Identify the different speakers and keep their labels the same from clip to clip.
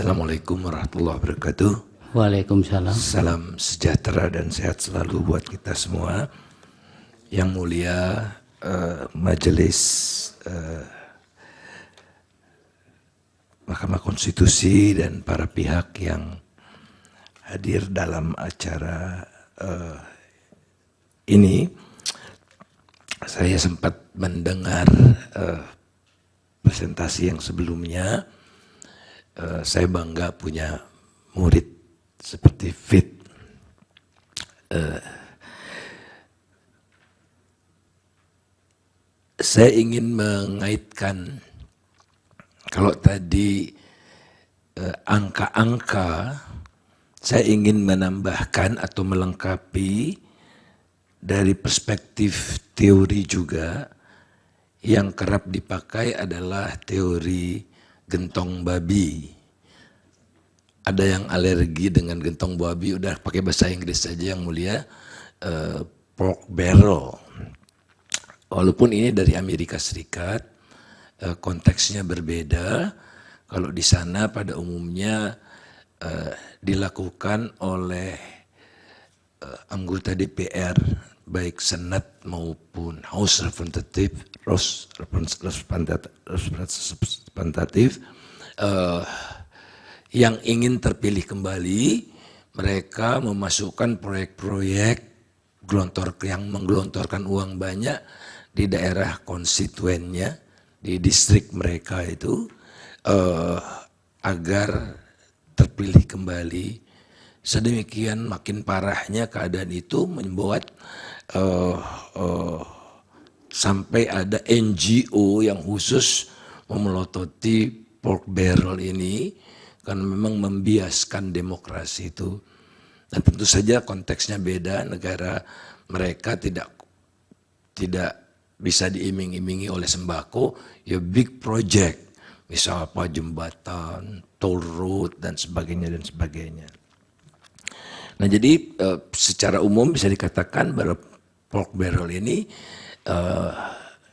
Speaker 1: Assalamualaikum warahmatullahi wabarakatuh.
Speaker 2: Waalaikumsalam.
Speaker 1: Salam sejahtera dan sehat selalu buat kita semua. Yang mulia Majelis Mahkamah Konstitusi dan para pihak yang hadir dalam acara ini. Saya sempat mendengar presentasi yang sebelumnya. Saya bangga punya murid seperti Fit. Saya ingin mengaitkan, kalau tadi angka-angka, saya ingin menambahkan atau melengkapi dari perspektif teori juga. Yang kerap dipakai adalah teori gentong babi. Ada yang alergi dengan gentong babi, udah pakai bahasa Inggris saja yang mulia, pork barrel. Walaupun ini dari Amerika Serikat, konteksnya berbeda. Kalau di sana pada umumnya dilakukan oleh anggota DPR, baik Senat maupun House Representative, yang ingin terpilih kembali. Mereka memasukkan proyek-proyek yang menggelontorkan uang banyak di daerah konstituennya, di distrik mereka itu, agar terpilih kembali. Sedemikian makin parahnya keadaan itu membuat sampai ada NGO yang khusus memelototi pork barrel ini karena memang membiaskan demokrasi itu. Dan tentu saja konteksnya beda, negara mereka tidak bisa diiming-imingi oleh sembako, ya big project, misal apa jembatan, toll road dan sebagainya. Nah jadi secara umum bisa dikatakan bahwa pork barrel ini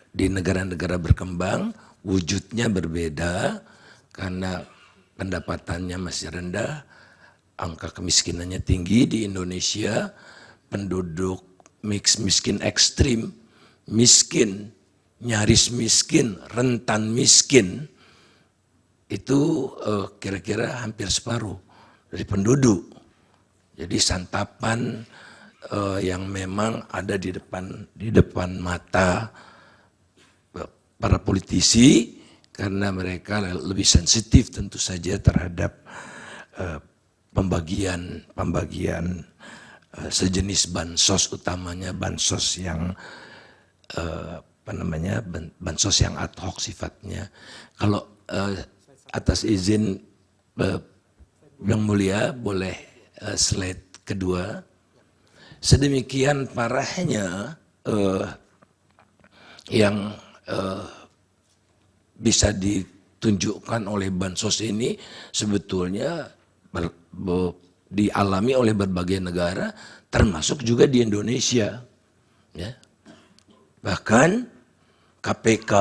Speaker 1: di negara-negara berkembang wujudnya berbeda karena pendapatannya masih rendah, angka kemiskinannya tinggi. Di Indonesia penduduk miskin ekstrim, miskin, nyaris miskin, rentan miskin, itu kira-kira hampir separuh dari penduduk. Jadi santapan yang memang ada di depan mata para politisi, karena mereka lebih sensitif tentu saja terhadap pembagian sejenis bansos, utamanya bansos yang bansos yang ad hoc sifatnya. Kalau atas izin yang mulia boleh slide kedua. Sedemikian parahnya yang bisa ditunjukkan oleh bansos ini sebetulnya dialami oleh berbagai negara, termasuk juga di Indonesia. Ya. Bahkan KPK,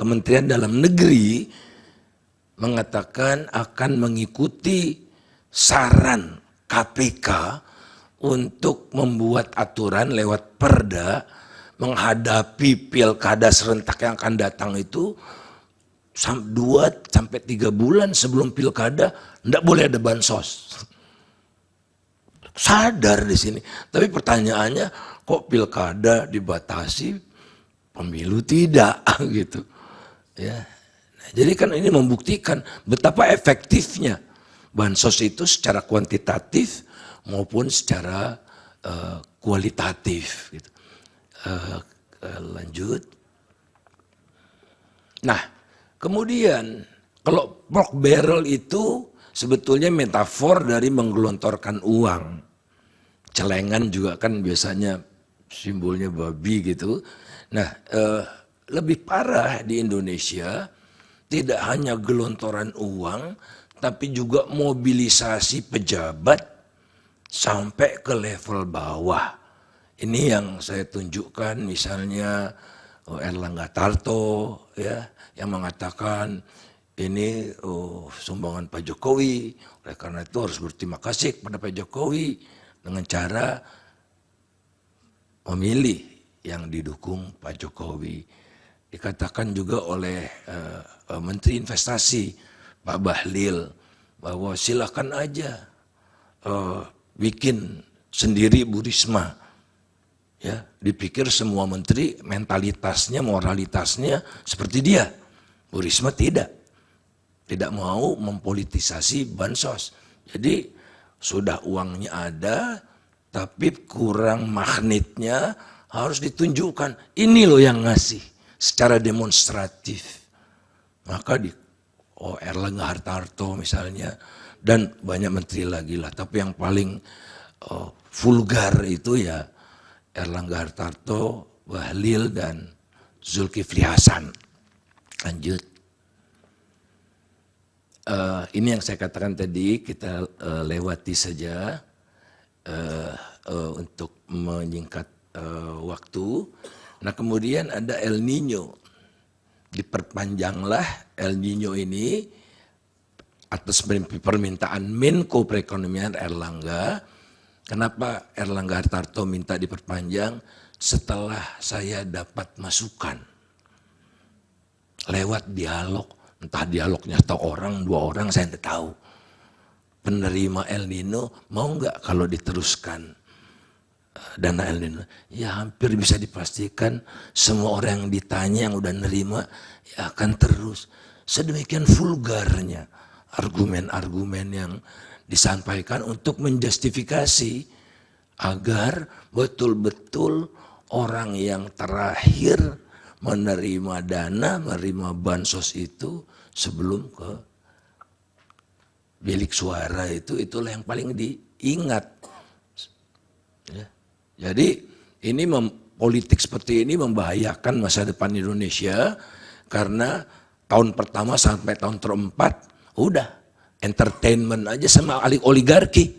Speaker 1: Kementerian Dalam Negeri, mengatakan akan mengikuti saran KPK untuk membuat aturan lewat perda menghadapi pilkada serentak yang akan datang itu 2 sampai 3 bulan sebelum pilkada enggak boleh ada bansos. Sadar di sini. Tapi pertanyaannya, kok pilkada dibatasi, pemilu tidak gitu. Ya. Nah, jadi kan ini membuktikan betapa efektifnya bansos itu secara kuantitatif maupun secara kualitatif. Gitu. Lanjut. Nah, kemudian kalau pork barrel itu sebetulnya metafor dari menggelontorkan uang. Celengan juga kan biasanya simbolnya babi gitu. Nah, lebih parah di Indonesia, tidak hanya gelontoran uang, tapi juga mobilisasi pejabat sampai ke level bawah. Ini yang saya tunjukkan, misalnya Erlangga Tarto, ya, yang mengatakan ini sumbangan Pak Jokowi. Oleh karena itu harus berterima kasih kepada Pak Jokowi dengan cara memilih yang didukung Pak Jokowi. Dikatakan juga oleh Menteri Investasi Pak Bahlil bahwa silakan aja bikin sendiri Bu Risma. Ya, dipikir semua menteri mentalitasnya, moralitasnya seperti dia. Bu Risma tidak mau mempolitisasi bansos. Jadi sudah uangnya ada, tapi kurang magnetnya harus ditunjukkan. Ini loh yang ngasih secara demonstratif. Maka Erlangga Hartarto misalnya, dan banyak menteri lagi lah. Tapi yang paling vulgar itu ya Erlangga Hartarto, Bahlil, dan Zulkifli Hasan. Lanjut. Ini yang saya katakan tadi, kita lewati saja untuk menyingkat waktu. Nah kemudian ada El Nino. Diperpanjanglah El Nino ini atas permintaan Menko Perekonomian Erlangga. Kenapa Erlangga Hartarto minta diperpanjang? Setelah saya dapat masukan lewat dialog, entah dialognya atau orang, 2 orang saya tidak tahu. Penerima El Nino mau nggak kalau diteruskan dana El Nino? Ya hampir bisa dipastikan semua orang yang ditanya yang udah nerima ya akan terus. Sedemikian vulgarnya argumen-argumen yang disampaikan untuk menjustifikasi agar betul-betul orang yang terakhir menerima dana, menerima bansos itu sebelum ke bilik suara itulah yang paling diingat. Ya. Jadi ini politik seperti ini membahayakan masa depan Indonesia karena tahun pertama sampai tahun keempat udah entertainment aja sama oligarki.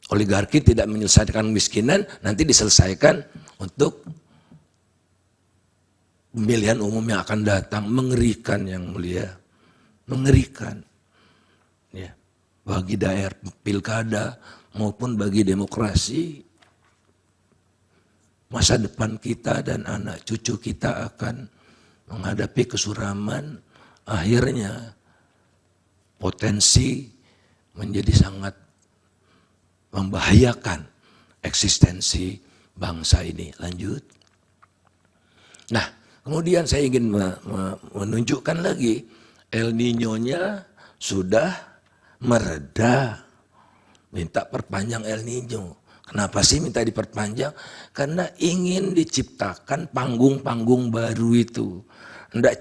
Speaker 1: Oligarki tidak menyelesaikan kemiskinan, nanti diselesaikan untuk pemilihan umum yang akan datang. Mengerikan yang mulia, mengerikan. Ya, bagi daerah pilkada maupun bagi demokrasi, masa depan kita dan anak cucu kita akan menghadapi kesuraman. Akhirnya potensi menjadi sangat membahayakan eksistensi bangsa ini. Lanjut. Nah, kemudian saya ingin menunjukkan lagi El Nino-nya sudah mereda. Minta perpanjang El Nino. Kenapa sih minta diperpanjang? Karena ingin diciptakan panggung-panggung baru itu. Tidak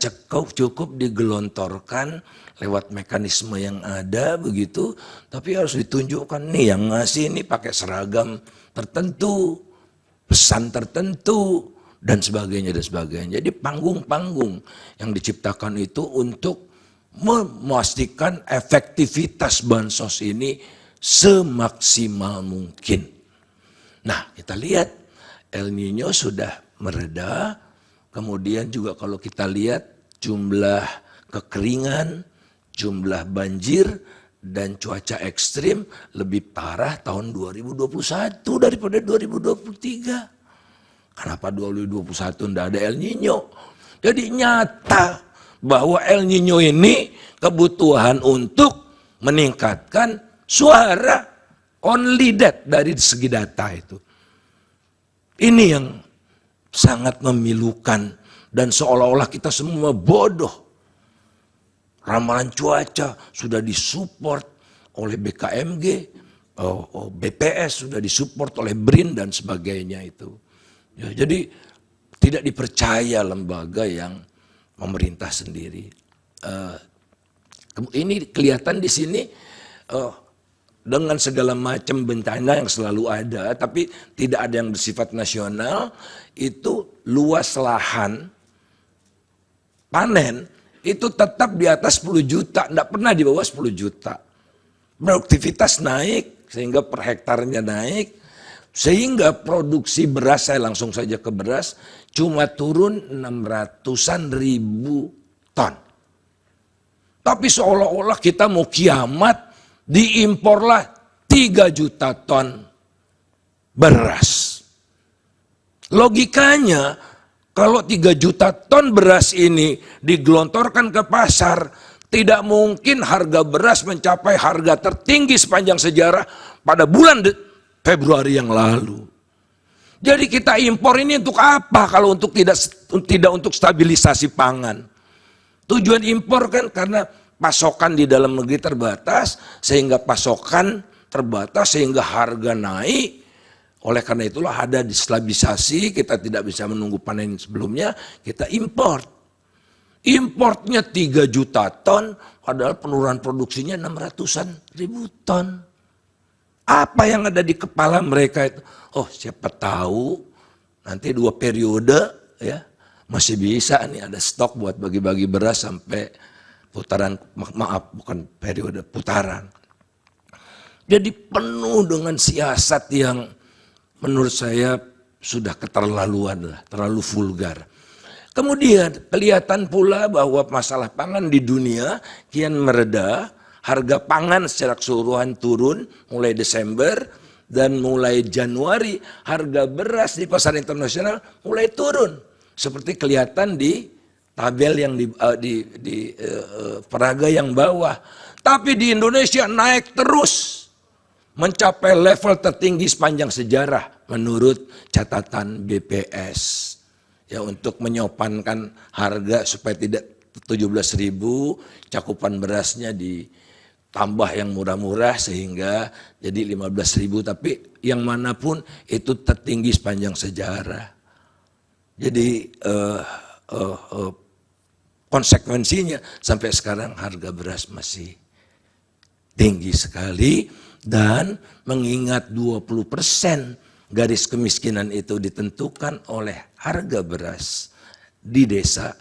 Speaker 1: cukup digelontorkan lewat mekanisme yang ada begitu, tapi harus ditunjukkan nih yang ngasih ini pakai seragam tertentu, pesan tertentu, dan sebagainya dan sebagainya. Jadi panggung-panggung yang diciptakan itu untuk memastikan efektivitas bansos ini semaksimal mungkin. Nah, kita lihat El Nino sudah mereda. Kemudian juga kalau kita lihat jumlah kekeringan, jumlah banjir, dan cuaca ekstrim lebih parah tahun 2021 daripada 2023. Kenapa 2021 tidak ada El Nino? Jadi nyata bahwa El Nino ini kebutuhan untuk meningkatkan suara, only that dari segi data itu. Ini yang sangat memilukan dan seolah-olah kita semua bodoh. Ramalan cuaca sudah disupport oleh BKMG, BPS sudah disupport oleh BRIN dan sebagainya itu. Ya, jadi tidak dipercaya lembaga yang memerintah sendiri. Ini kelihatan di sini dengan segala macam bencana yang selalu ada, tapi tidak ada yang bersifat nasional. Itu luas lahan panen itu tetap di atas 10 juta, tidak pernah di bawah 10 juta. Produktivitas naik sehingga per hektarnya naik, sehingga produksi beras, saya langsung saja ke beras, cuma turun 600-an ribu ton. Tapi seolah-olah kita mau kiamat, diimporlah 3 juta ton beras. Logikanya, kalau 3 juta ton beras ini digelontorkan ke pasar, tidak mungkin harga beras mencapai harga tertinggi sepanjang sejarah pada bulan Februari yang lalu. Jadi kita impor ini untuk apa kalau untuk tidak untuk stabilisasi pangan? Tujuan impor kan karena pasokan di dalam negeri terbatas, sehingga pasokan terbatas sehingga harga naik. Oleh karena itulah ada stabilisasi, kita tidak bisa menunggu panen sebelumnya, kita impor. Importnya 3 juta ton, padahal penurunan produksinya 600-an ribu ton. Apa yang ada di kepala mereka itu? Oh, siapa tahu nanti 2 periode ya masih bisa nih ada stok buat bagi-bagi beras sampai putaran, maaf bukan periode, putaran. Jadi penuh dengan siasat yang menurut saya sudah keterlaluan lah, terlalu vulgar. Kemudian kelihatan pula bahwa masalah pangan di dunia kian mereda. Harga pangan secara keseluruhan turun mulai Desember, dan mulai Januari harga beras di pasar internasional mulai turun. Seperti kelihatan di tabel yang di peraga yang bawah. Tapi di Indonesia naik terus, mencapai level tertinggi sepanjang sejarah menurut catatan BPS. Ya, untuk menyopankan harga supaya tidak 17.000, cakupan berasnya ditambah yang murah-murah sehingga jadi 15.000, tapi yang manapun itu tertinggi sepanjang sejarah. Jadi konsekuensinya sampai sekarang harga beras masih tinggi sekali, dan mengingat 20% garis kemiskinan itu ditentukan oleh harga beras di desa,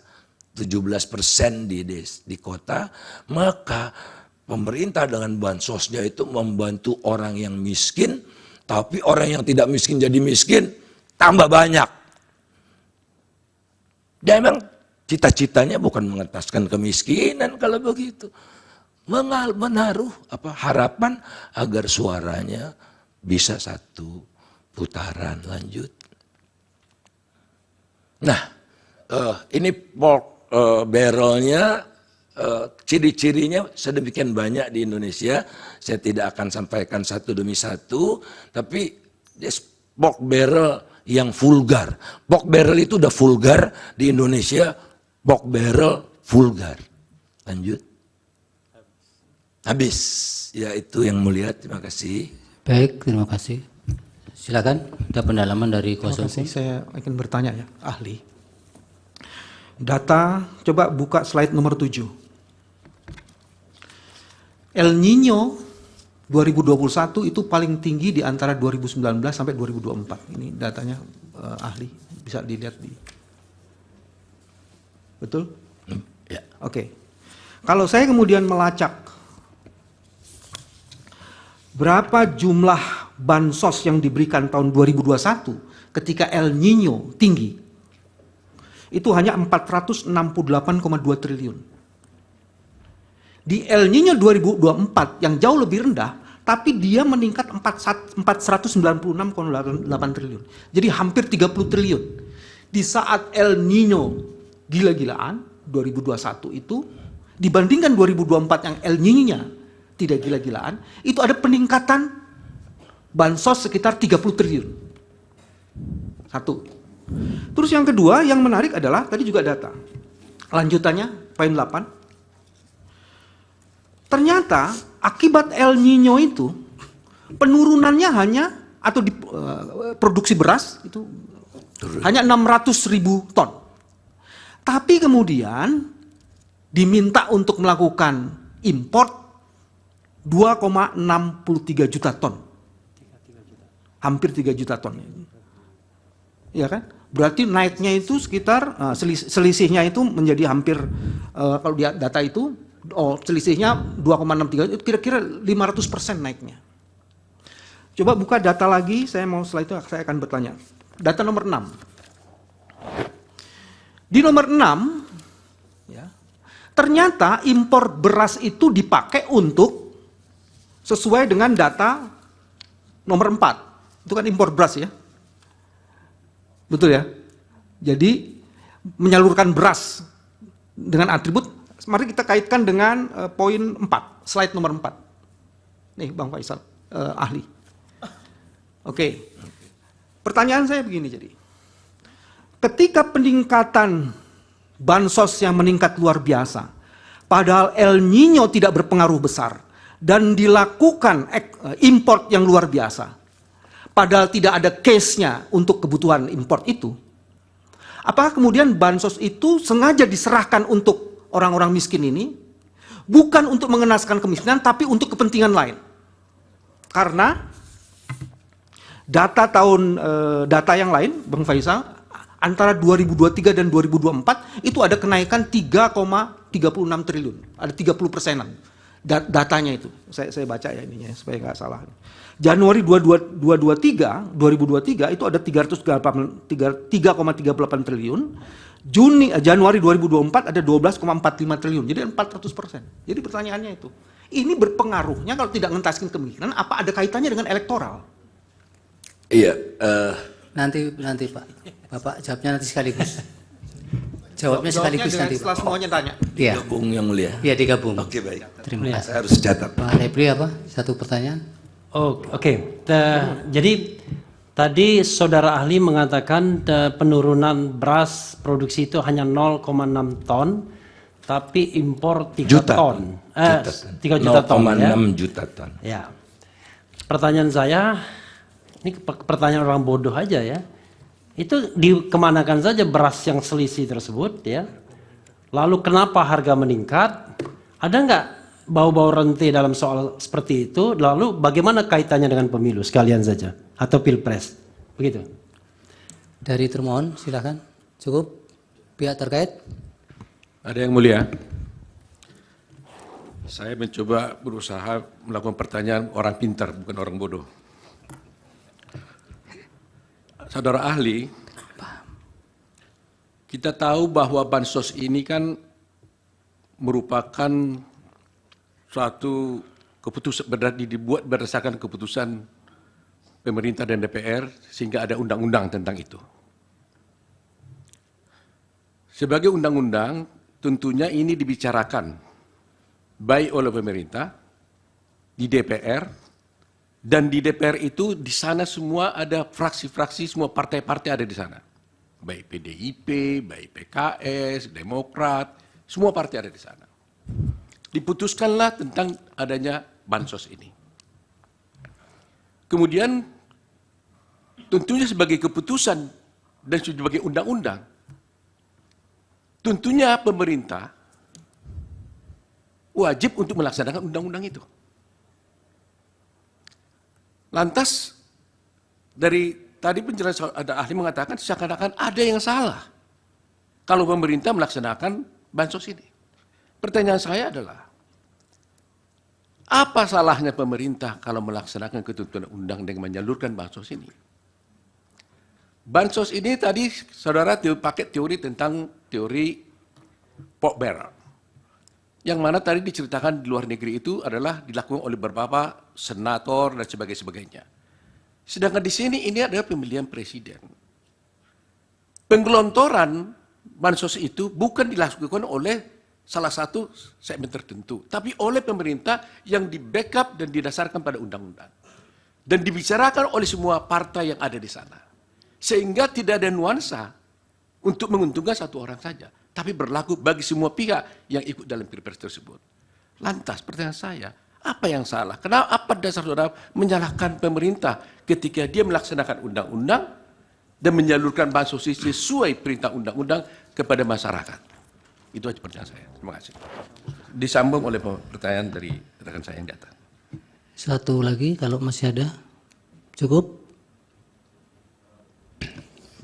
Speaker 1: 17% di kota, maka pemerintah dengan bansosnya itu membantu orang yang miskin, tapi orang yang tidak miskin jadi miskin, tambah banyak. Dan memang cita-citanya bukan mengentaskan kemiskinan kalau begitu. Menaruh harapan agar suaranya bisa 1 putaran lanjut. Nah, ini pork barrelnya, ciri-cirinya sedemikian banyak di Indonesia. Saya tidak akan sampaikan satu demi satu, tapi pork barrel yang vulgar. Pork barrel itu udah vulgar di Indonesia, pork barrel vulgar. Lanjut. Habis. Ya, itu yang mulia, terima kasih.
Speaker 2: Baik, terima kasih. Silakan, ada pendalaman dari kuasa hukum.
Speaker 3: Saya akan bertanya ya, ahli. Data, coba buka slide nomor 7. El Nino 2021 itu paling tinggi di antara 2019 sampai 2024. Ini datanya ahli, bisa dilihat di. Betul?
Speaker 1: Ya.
Speaker 3: Oke. Kalau saya kemudian melacak berapa jumlah bansos yang diberikan tahun 2021 ketika El Nino tinggi, itu hanya 468,2 triliun. Di El Nino 2024 yang jauh lebih rendah, tapi dia meningkat 496,8 triliun. Jadi hampir 30 triliun. Di saat El Nino gila-gilaan 2021 itu, dibandingkan 2024 yang El Nino-nya tidak gila-gilaan, itu ada peningkatan bansos sekitar 30 triliun. 1. Terus yang kedua yang menarik adalah tadi juga data. Lanjutannya poin 8. Ternyata akibat El Nino itu penurunannya hanya atau di produksi beras itu hanya 600.000 ton. Tapi kemudian diminta untuk melakukan import 2,63 juta ton. Hampir 3 juta ton. Ya kan? Berarti naiknya itu sekitar, selisihnya itu menjadi hampir, kalau dia data itu, selisihnya 2,63, itu kira-kira 500% naiknya. Coba buka data lagi, setelah itu saya akan bertanya. Data nomor 6. Di nomor 6, ya, Ternyata impor beras itu dipakai untuk sesuai dengan data nomor 4. Itu kan impor beras ya. Betul ya? Jadi menyalurkan beras dengan atribut, mari kita kaitkan dengan poin 4, slide nomor 4. Nih Bang Faisal, ahli. Oke. Pertanyaan saya begini jadi. Ketika peningkatan bansos yang meningkat luar biasa, padahal El Nino tidak berpengaruh besar, dan dilakukan import yang luar biasa, padahal tidak ada case-nya untuk kebutuhan import itu, apakah kemudian bansos itu sengaja diserahkan untuk orang-orang miskin ini, bukan untuk mengenaskan kemiskinan, tapi untuk kepentingan lain? Karena data yang lain, Bang Faisal, antara 2023 dan 2024 itu ada kenaikan 3,36 triliun, ada 30%-an datanya itu. Saya baca ya ininya supaya nggak salah. Januari 2023 itu ada 3,38 triliun. Januari 2024 ada 12,45 triliun. Jadi 400%. Jadi pertanyaannya itu, ini berpengaruhnya kalau tidak mengentaskan kemiskinan, apa ada kaitannya dengan elektoral?
Speaker 1: Iya.
Speaker 2: Nanti Pak. Bapak jawabnya nanti sekaligus. Jawabnya sekaligus nanti.
Speaker 3: Setelah semuanya tanya.
Speaker 2: Iya.
Speaker 1: Gabung yang mulia.
Speaker 2: Iya, digabung.
Speaker 1: Oke, baik.
Speaker 2: Terima kasih.
Speaker 1: Saya harus catat.
Speaker 2: Pak Repli apa? Satu pertanyaan.
Speaker 4: Oh, oke. Jadi tadi saudara ahli mengatakan penurunan beras produksi itu hanya 0,6 ton, tapi impor 3
Speaker 1: Juta.
Speaker 4: ton. 3 juta ton ya.
Speaker 1: 0,6 juta ton.
Speaker 4: Ya. Pertanyaan saya, ini pertanyaan orang bodoh aja ya. Itu dikemanakan saja beras yang selisih tersebut ya. Lalu kenapa harga meningkat? Ada nggak bau-bau rente dalam soal seperti itu? Lalu bagaimana kaitannya dengan pemilu sekalian saja atau pilpres? Begitu.
Speaker 2: Dari termohon silakan. Cukup pihak terkait.
Speaker 5: Ada yang mulia. Saya mencoba berusaha melakukan pertanyaan orang pintar, bukan orang bodoh. Saudara ahli, kita tahu bahwa bansos ini kan merupakan suatu keputusan dibuat berdasarkan keputusan pemerintah dan DPR sehingga ada undang-undang tentang itu. Sebagai undang-undang, tentunya ini dibicarakan baik oleh pemerintah, di DPR, dan di DPR itu di sana semua ada fraksi-fraksi, semua partai-partai ada di sana. Baik PDIP, baik PKS, Demokrat, semua partai ada di sana. Diputuskanlah tentang adanya bansos ini. Kemudian tentunya sebagai keputusan dan sebagai undang-undang, tentunya pemerintah wajib untuk melaksanakan undang-undang itu. Lantas dari tadi penjelasan ada ahli mengatakan seakan-akan ada yang salah kalau pemerintah melaksanakan bansos ini. Pertanyaan saya adalah, apa salahnya pemerintah kalau melaksanakan ketentuan undang dengan menyalurkan bansos ini? Bansos ini tadi saudara pakai teori tentang teori pork barrel. Yang mana tadi diceritakan di luar negeri itu adalah dilakukan oleh beberapa senator dan sebagainya. Sedangkan di sini ini adalah pemilihan presiden. Penggelontoran bansos itu bukan dilakukan oleh salah satu segmen tertentu, tapi oleh pemerintah yang di-backup dan didasarkan pada undang-undang. Dan dibicarakan oleh semua partai yang ada di sana. Sehingga tidak ada nuansa untuk menguntungkan satu orang saja, tapi berlaku bagi semua pihak yang ikut dalam pilpres tersebut. Lantas pertanyaan saya, apa yang salah? Kenapa apa dasar saudara menyalahkan pemerintah ketika dia melaksanakan undang-undang dan menyalurkan bansos sesuai perintah undang-undang kepada masyarakat? Itu aja pertanyaan saya. Terima kasih. Disambung oleh pertanyaan dari rekan saya yang di atas.
Speaker 2: Satu lagi kalau masih ada. Cukup?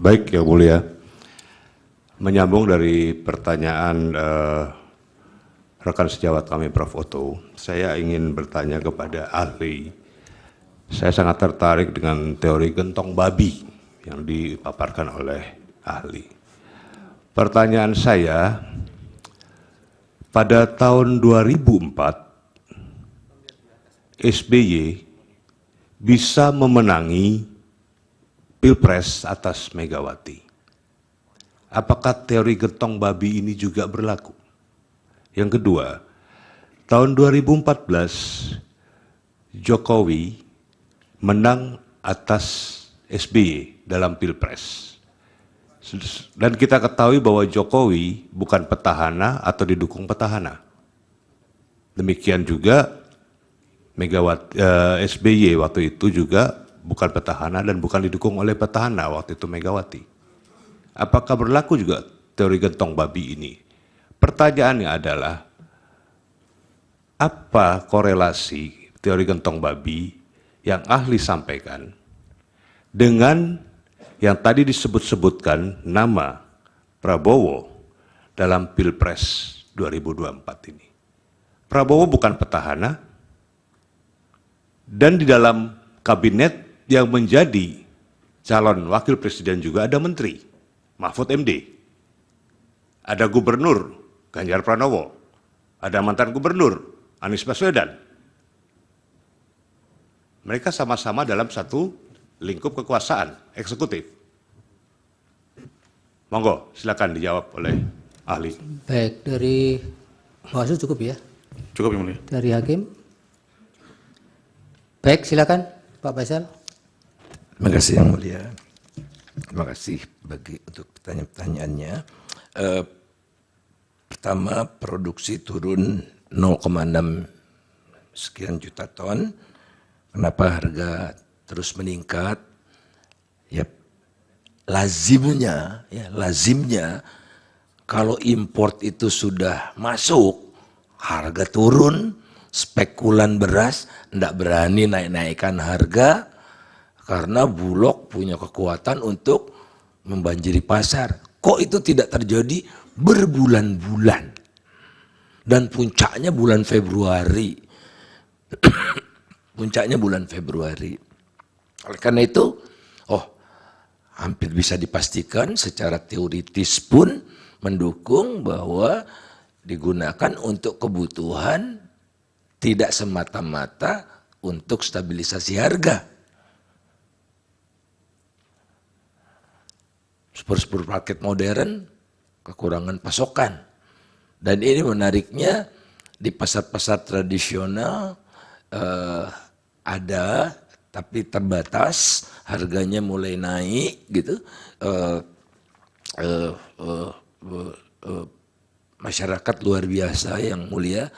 Speaker 6: Baik, Yang Mulia. Menyambung dari pertanyaan rekan sejawat kami Prof. Otto, saya ingin bertanya kepada ahli. Saya sangat tertarik dengan teori gentong babi yang dipaparkan oleh ahli. Pertanyaan saya, pada tahun 2004 SBY bisa memenangi Pilpres atas Megawati. Apakah teori gentong babi ini juga berlaku? Yang kedua, tahun 2014 Jokowi menang atas SBY dalam Pilpres. Dan kita ketahui bahwa Jokowi bukan petahana atau didukung petahana. Demikian juga Megawati, SBY waktu itu juga bukan petahana dan bukan didukung oleh petahana waktu itu Megawati. Apakah berlaku juga teori gentong babi ini? Pertanyaannya adalah, apa korelasi teori gentong babi yang ahli sampaikan dengan yang tadi disebut-sebutkan nama Prabowo dalam Pilpres 2024 ini? Prabowo bukan petahana, dan di dalam kabinet yang menjadi calon wakil presiden juga ada menteri, Mahfud MD. Ada gubernur, Ganjar Pranowo. Ada mantan gubernur, Anies Baswedan. Mereka sama-sama dalam satu lingkup kekuasaan, eksekutif. Monggo, silakan dijawab oleh ahli.
Speaker 2: Baik, dari Bawaslu cukup ya?
Speaker 7: Cukup, Yang Mulia.
Speaker 2: Dari Hakim? Baik, silakan Pak Faisal.
Speaker 1: Terima kasih Yang Mulia. Terima kasih untuk pertanyaan-pertanyaannya. Pertama, produksi turun 0,6 sekian juta ton. Kenapa harga terus meningkat? Ya, lazimnya kalau import itu sudah masuk, harga turun. Spekulan beras tidak berani naik-naikkan harga karena Bulog punya kekuatan untuk membanjiri pasar. Kok itu tidak terjadi berbulan-bulan? Dan puncaknya bulan Februari. Puncaknya bulan Februari. Oleh karena itu, hampir bisa dipastikan secara teoritis pun mendukung bahwa digunakan untuk kebutuhan tidak semata-mata untuk stabilisasi harga. Supermarket modern kekurangan pasokan. Dan ini menariknya di pasar-pasar tradisional ada tapi terbatas, harganya mulai naik gitu. Masyarakat luar biasa Yang Mulia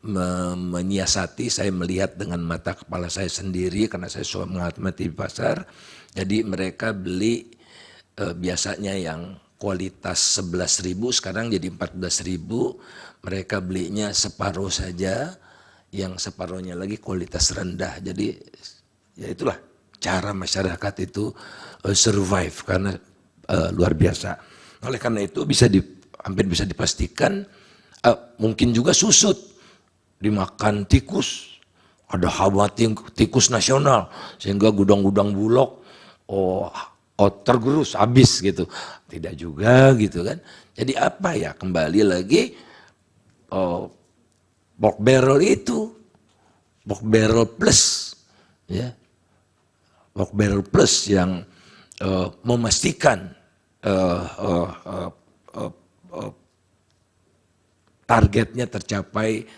Speaker 1: menyiasati, saya melihat dengan mata kepala saya sendiri karena saya suka mengamati di pasar. Jadi mereka beli biasanya yang kualitas 11.000 sekarang jadi 14.000. Mereka belinya separuh saja, yang separuhnya lagi kualitas rendah. Jadi ya itulah cara masyarakat itu survive karena luar biasa. Oleh karena itu hampir bisa dipastikan mungkin juga susut. Dimakan tikus, ada hama tikus nasional, sehingga gudang-gudang Bulog tergerus, habis gitu. Tidak juga gitu kan. Jadi apa ya, kembali lagi pork barrel itu, pork barrel plus, ya, pork barrel plus yang memastikan targetnya tercapai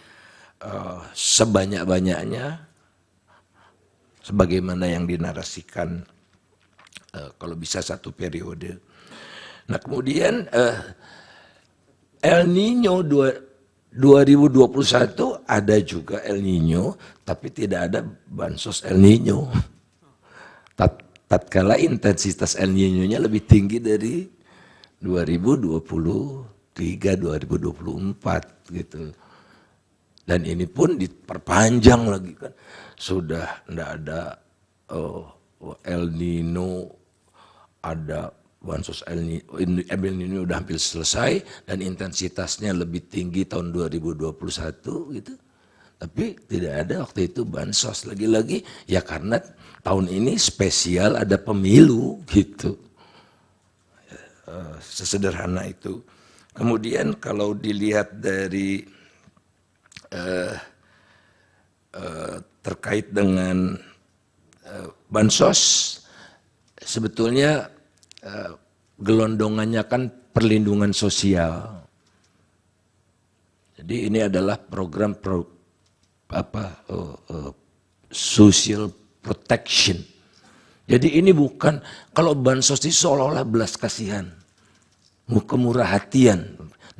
Speaker 1: sebanyak-banyaknya sebagaimana yang dinarasikan kalau bisa satu periode. Nah kemudian El Nino 2021 ada juga El Nino, tapi tidak ada bansos El Nino. Tatkala intensitas El Nino-nya lebih tinggi dari 2023-2024 gitu. Dan ini pun diperpanjang lagi kan, sudah tidak ada El Nino, ada bansos El Nino udah hampir selesai dan intensitasnya lebih tinggi tahun 2021 gitu. Tapi tidak ada waktu itu bansos, lagi-lagi ya karena tahun ini spesial ada pemilu gitu. Sesederhana itu. Kemudian kalau dilihat dari terkait dengan bansos, sebetulnya gelondongannya kan perlindungan sosial. Jadi ini adalah program social protection. Jadi ini bukan, kalau bansos itu seolah-olah belas kasihan, kemurah hatian.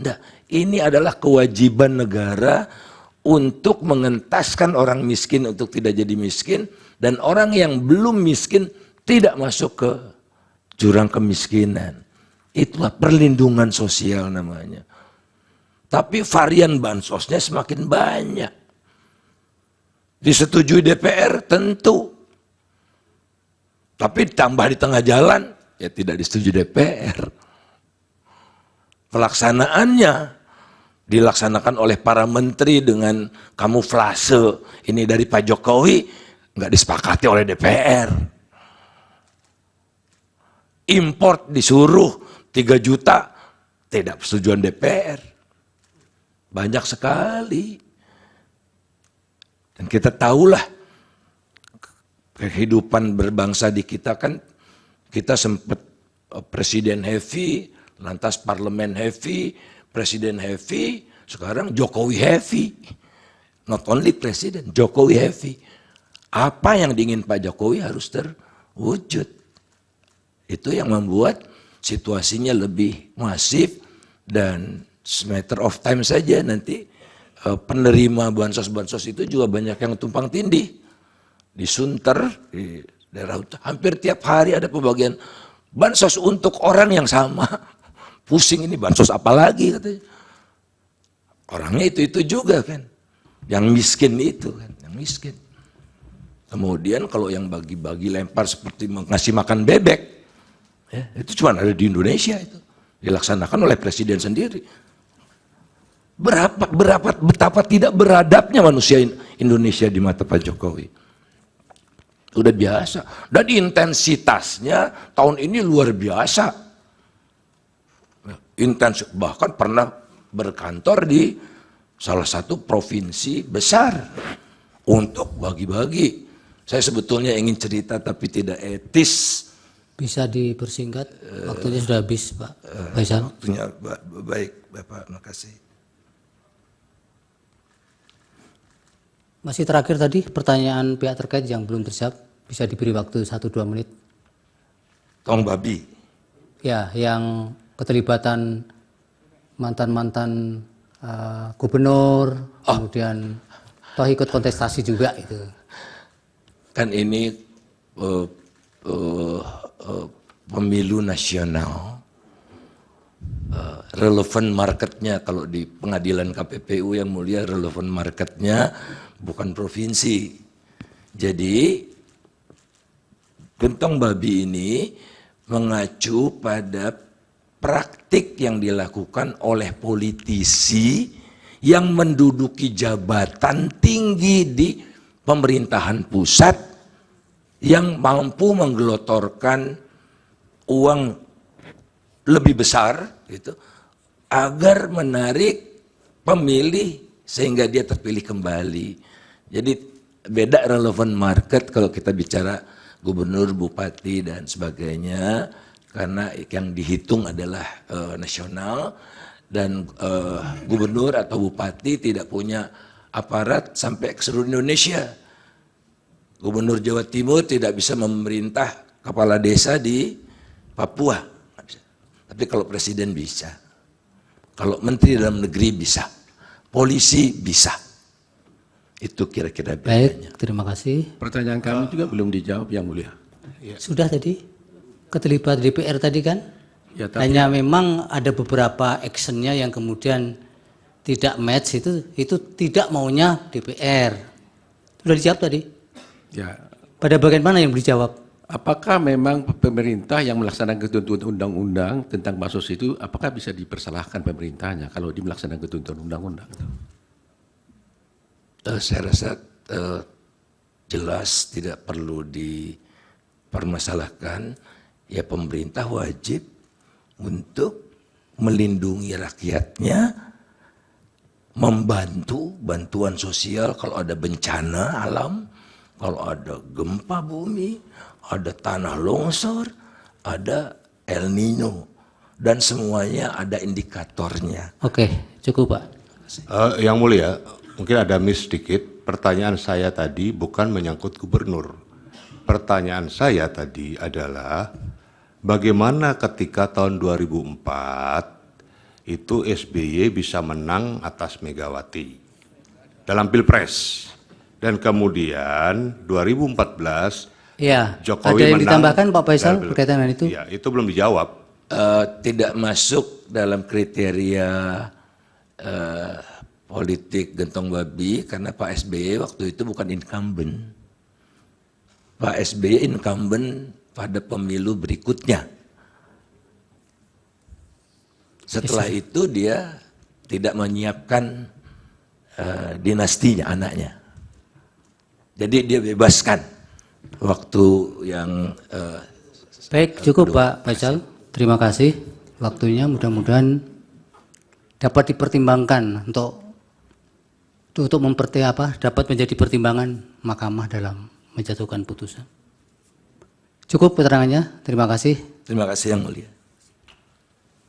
Speaker 1: Enggak, ini adalah kewajiban negara untuk mengentaskan orang miskin untuk tidak jadi miskin, dan orang yang belum miskin tidak masuk ke jurang kemiskinan. Itulah perlindungan sosial namanya. Tapi varian bansosnya semakin banyak. Disetujui DPR tentu. Tapi tambah di tengah jalan, ya tidak disetujui DPR. Pelaksanaannya dilaksanakan oleh para menteri dengan kamuflase ini dari Pak Jokowi, nggak disepakati oleh DPR. Import disuruh 3 juta, tidak persetujuan DPR. Banyak sekali. Dan kita tahulah kehidupan berbangsa di kita kan, kita sempat presiden heavy, lantas parlemen heavy, presiden heavy, sekarang Jokowi heavy. Not only presiden, Jokowi heavy. Apa yang diingin Pak Jokowi harus terwujud. Itu yang membuat situasinya lebih masif, dan matter of time saja nanti penerima bansos-bansos itu juga banyak yang tumpang tindih. Di Sunter, di daerah hampir tiap hari ada pembagian bansos untuk orang yang sama. Pusing ini bansos apa lagi katanya. Orangnya itu juga kan. Yang miskin itu kan, yang miskin. Kemudian kalau yang bagi-bagi lempar seperti ngasih makan bebek, ya, itu cuma ada di Indonesia itu. Dilaksanakan oleh presiden sendiri. Betapa tidak beradabnya manusia Indonesia di mata Pak Jokowi. Udah biasa. Dan intensitasnya tahun ini luar biasa. Intens, bahkan pernah berkantor di salah satu provinsi besar untuk bagi-bagi. Saya sebetulnya ingin cerita tapi tidak etis.
Speaker 2: Bisa dipersingkat, waktunya sudah habis Pak Faisal.
Speaker 1: Waktunya baik Bapak, makasih.
Speaker 2: Masih terakhir tadi pertanyaan pihak terkait yang belum terjawab, bisa diberi waktu 1-2 menit.
Speaker 1: Tong babi.
Speaker 2: Ya, yang keterlibatan mantan-mantan gubernur, kemudian toh ikut kontestasi juga itu.
Speaker 1: Kan ini pemilu nasional, relevan marketnya kalau di pengadilan KPPU yang mulia, relevan marketnya bukan provinsi. Jadi gentong babi ini mengacu pada praktik yang dilakukan oleh politisi yang menduduki jabatan tinggi di pemerintahan pusat, yang mampu menggelotorkan uang lebih besar gitu, agar menarik pemilih sehingga dia terpilih kembali. Jadi beda relevan market kalau kita bicara gubernur, bupati dan sebagainya, karena yang dihitung adalah nasional, dan gubernur atau bupati tidak punya aparat sampai ke seluruh Indonesia. Gubernur Jawa Timur tidak bisa memerintah kepala desa di Papua. Tapi kalau presiden bisa. Kalau menteri dalam negeri bisa. Polisi bisa. Itu kira-kira bedanya.
Speaker 2: Baik, terima kasih.
Speaker 5: Pertanyaan kami juga belum dijawab Yang Mulia.
Speaker 2: Sudah tadi, keterlibatan DPR tadi kan?
Speaker 5: Ya, tapi
Speaker 2: Hanya memang ada beberapa actionnya yang kemudian tidak match, itu tidak maunya DPR. Sudah dijawab tadi?
Speaker 5: ya,
Speaker 2: Pada bagian mana yang dijawab?
Speaker 5: apakah memang pemerintah yang melaksanakan ketentuan undang-undang tentang bansos itu, apakah bisa dipersalahkan pemerintahnya kalau melaksanakan ketentuan undang-undang?
Speaker 1: Saya rasa jelas tidak perlu dipermasalahkan. Ya, pemerintah wajib untuk melindungi rakyatnya, membantu bantuan sosial kalau ada bencana alam, kalau ada gempa bumi, ada tanah longsor, ada El Nino, dan semuanya ada indikatornya.
Speaker 2: Oke, cukup Pak.
Speaker 6: Yang Mulia, mungkin ada miss sedikit. Pertanyaan saya tadi bukan menyangkut gubernur. Pertanyaan saya tadi adalah bagaimana ketika tahun 2004 itu SBY bisa menang atas Megawati dalam Pilpres, dan kemudian 2014
Speaker 2: Ya,
Speaker 6: Jokowi
Speaker 2: ada yang
Speaker 6: menang
Speaker 2: ditambahkan Pak Faisal
Speaker 6: dalam
Speaker 2: berkaitan dengan itu?
Speaker 6: Ya, itu belum dijawab.
Speaker 1: Tidak masuk dalam kriteria politik gentong babi karena Pak SBY waktu itu bukan incumbent. Pak SBY incumbent pada pemilu berikutnya. Setelah itu dia tidak menyiapkan dinastinya, anaknya. Jadi dia bebaskan waktu yang
Speaker 2: Baik, cukup Pak Faisal. Terima kasih waktunya. Mudah-mudahan dapat dipertimbangkan untuk dapat menjadi pertimbangan mahkamah dalam menjatuhkan putusan. Cukup keterangannya. Terima kasih.
Speaker 1: terima kasih Yang Mulia.